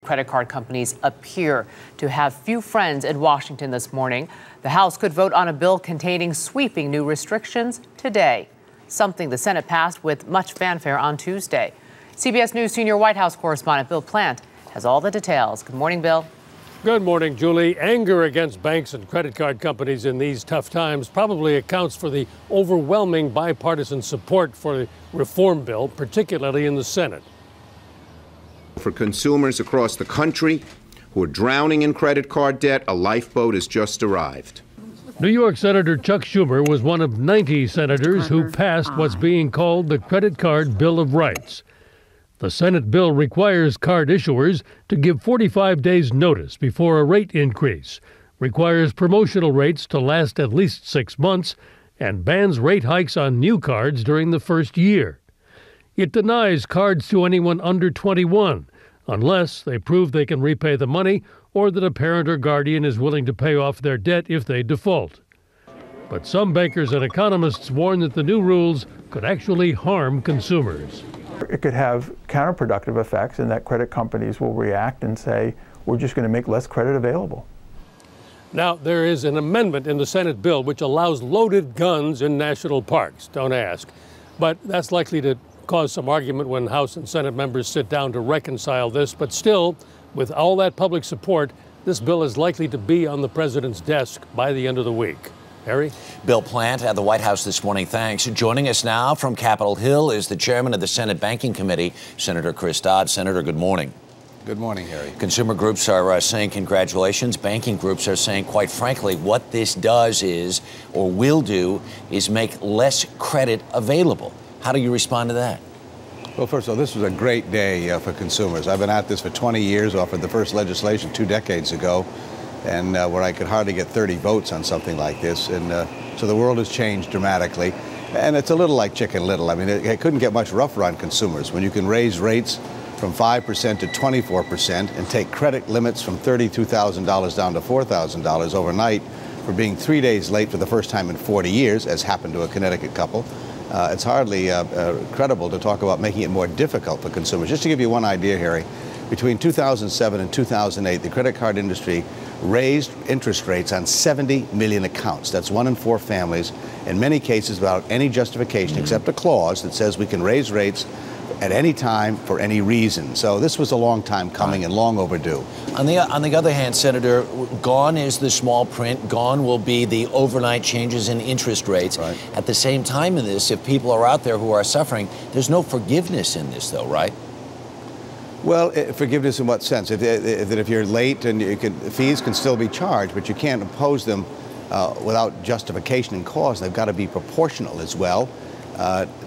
Credit card companies appear to have few friends in Washington this morning. The House could vote on a bill containing sweeping new restrictions today, something the Senate passed with much fanfare on Tuesday. CBS News senior White House correspondent Bill Plante has all the details. Good morning, Bill. Good morning, Julie. Anger against banks and credit card companies in these tough times probably accounts for the overwhelming bipartisan support for the reform bill, particularly in the Senate. For consumers across the country who are drowning in credit card debt, a lifeboat has just arrived. New York Senator Chuck Schumer was one of 90 senators who passed what's being called the Credit Card Bill of Rights. The Senate bill requires card issuers to give 45 days notice before a rate increase, requires promotional rates to last at least 6 months, and bans rate hikes on new cards during the first year. It denies cards to anyone under 21 unless they prove they can repay the money or that a parent or guardian is willing to pay off their debt if they default. But some bankers and economists warn that the new rules could actually harm consumers. It could have counterproductive effects in that credit companies will react and say, we're just going to make less credit available. Now, there is an amendment in the Senate bill which allows loaded guns in national parks. Don't ask. But that's likely to cause some argument when House and Senate members sit down to reconcile this. But still, with all that public support, this bill is likely to be on the president's desk by the end of the week. Harry? Bill Plante at the White House this morning. Thanks. Joining us now from Capitol Hill is the chairman of the Senate Banking Committee, Senator Chris Dodd. Senator, good morning. Good morning, Harry. Consumer groups are saying congratulations. Banking groups are saying, quite frankly, what this does is, or will do, is make less credit available. How do you respond to that? Well, first of all, this was a great day for consumers. I've been at this for 20 years, offered the first legislation 2 decades ago, and where I could hardly get 30 votes on something like this. And so the world has changed dramatically. And it's a little like Chicken Little. I mean, it couldn't get much rougher on consumers. When you can raise rates from 5% to 24% and take credit limits from $32,000 down to $4,000 overnight for being 3 days late for the first time in 40 years, as happened to a Connecticut couple, it's hardly credible to talk about making it more difficult for consumers. Just to give you one idea, Harry, between 2007 and 2008, the credit card industry raised interest rates on 70 million accounts. That's 1 in 4 families, in many cases without any justification except a clause that says we can raise rates at any time for any reason. So this was a long time coming and long overdue. On the other hand, Senator, gone is the small print. Gone will be the overnight changes in interest rates. Right. At the same time in this, if people are out there who are suffering, there's no forgiveness in this, though, right? Well, forgiveness in what sense? If you're late and fees can still be charged, but you can't impose them without justification and cause. They've got to be proportional as well.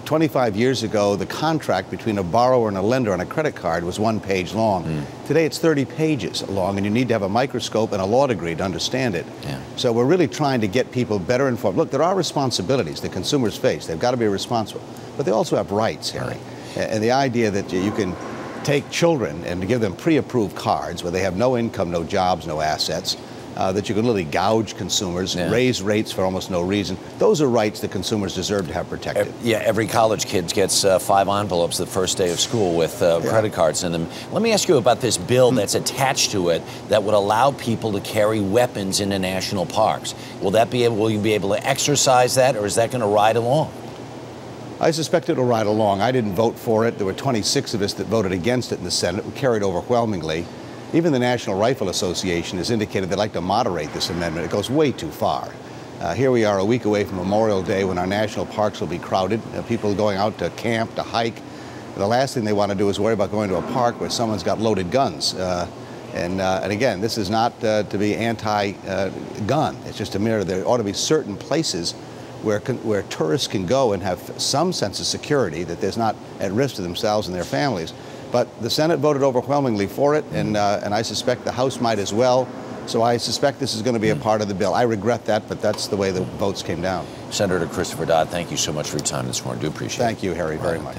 25 years ago, the contract between a borrower and a lender on a credit card was 1 page long. Today, it's 30 pages long, and you need to have a microscope and a law degree to understand it. Yeah. So we're really trying to get people better informed. Look, there are responsibilities that consumers face. They've got to be responsible. But they also have rights, Harry. And the idea that you can take children and give them pre-approved cards where they have no income, no jobs, no assets, that you can literally gouge consumers, raise rates for almost no reason. Those are rights that consumers deserve to have protected. Every college kid gets 5 envelopes the first day of school with credit cards in them. Let me ask you about this bill that's attached to it that would allow people to carry weapons into national parks. Will you be able to exercise that, or is that going to ride along? I suspect it'll ride along. I didn't vote for it. There were 26 of us that voted against it in the Senate. We carried overwhelmingly. Even the National Rifle Association has indicated they'd like to moderate this amendment. It goes way too far. Here we are a week away from Memorial Day when our national parks will be crowded. People going out to camp, to hike. The last thing they want to do is worry about going to a park where someone's got loaded guns. And again, this is not to be anti-gun. It's just a mirror. There ought to be certain places where tourists can go and have some sense of security that there's not at risk to themselves and their families. But the Senate voted overwhelmingly for it, and I suspect the House might as well. So I suspect this is going to be a part of the bill. I regret that, but that's the way the votes came down. Senator Christopher Dodd, thank you so much for your time this morning. Do appreciate it. Thank you, Harry, very much.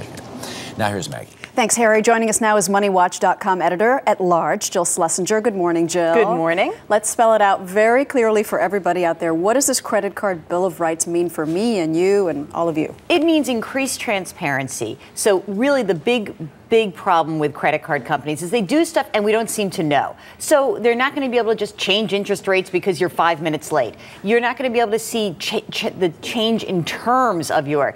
Now here's Maggie. Thanks, Harry. Joining us now is MoneyWatch.com editor-at-large, Jill Schlessinger. Good morning, Jill. Good morning. Let's spell it out very clearly for everybody out there. What does this credit card Bill of Rights mean for me and you and all of you? It means increased transparency. So really the big problem with credit card companies is they do stuff and we don't seem to know. So they're not going to be able to just change interest rates because you're 5 minutes late. You're not going to be able to see the change in terms of your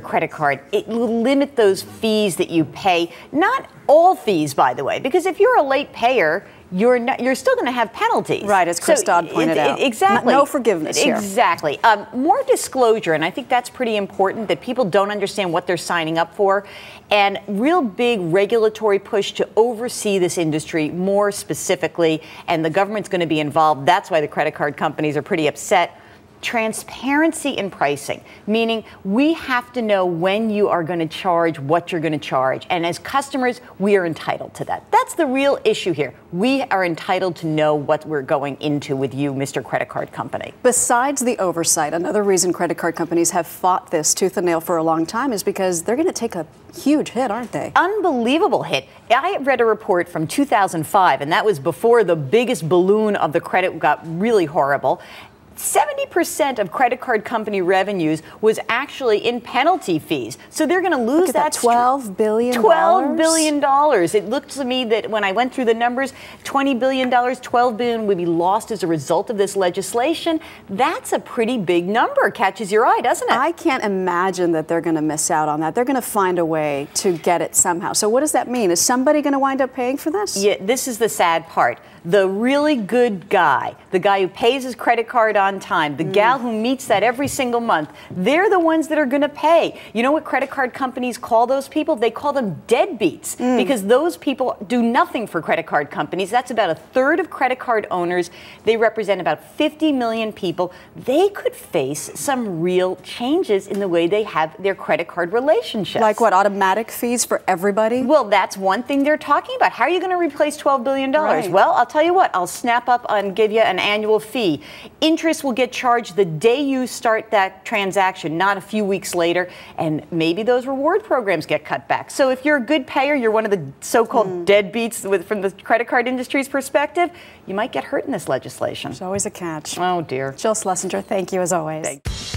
credit card. It will limit those fees that you pay. Not all fees, by the way, because if you're a late payer, you're still going to have penalties. Right, as Chris Dodd pointed out. Exactly. No forgiveness here. Exactly. More disclosure, and I think that's pretty important, that people don't understand what they're signing up for, and real big regulatory push to oversee this industry more specifically, and the government's going to be involved. That's why the credit card companies are pretty upset. Transparency in pricing, meaning we have to know when you are going to charge, what you're going to charge. And as customers, we are entitled to that. That's the real issue here. We are entitled to know what we're going into with you, Mr. Credit Card Company. Besides the oversight, another reason credit card companies have fought this tooth and nail for a long time is because they're going to take a huge hit, aren't they? Unbelievable hit. I read a report from 2005, and that was before the biggest balloon of the credit got really horrible. 70% of credit card company revenues was actually in penalty fees. So they're going to lose that $12 billion. $12 billion. It looked to me that when I went through the numbers, $20 billion, $12 billion would be lost as a result of this legislation. That's a pretty big number. Catches your eye, doesn't it? I can't imagine that they're going to miss out on that. They're going to find a way to get it somehow. So what does that mean? Is somebody going to wind up paying for this? Yeah, this is the sad part. The really good guy, the guy who pays his credit card on time, the gal who meets that every single month, they're the ones that are going to pay. You know what credit card companies call those people? They call them deadbeats because those people do nothing for credit card companies. That's about a third of credit card owners. They represent about 50 million people. They could face some real changes in the way they have their credit card relationships. Like what, automatic fees for everybody? Well, that's one thing they're talking about. How are you going to replace $12 billion? Right. Well, I'll tell you what, I'll snap up and give you an annual fee. Interest will get charged the day you start that transaction, not a few weeks later, and maybe those reward programs get cut back. So if you're a good payer, you're one of the so-called deadbeats from the credit card industry's perspective, you might get hurt in this legislation. There's always a catch. Oh, dear. Jill Schlessinger, thank you as always. Thanks.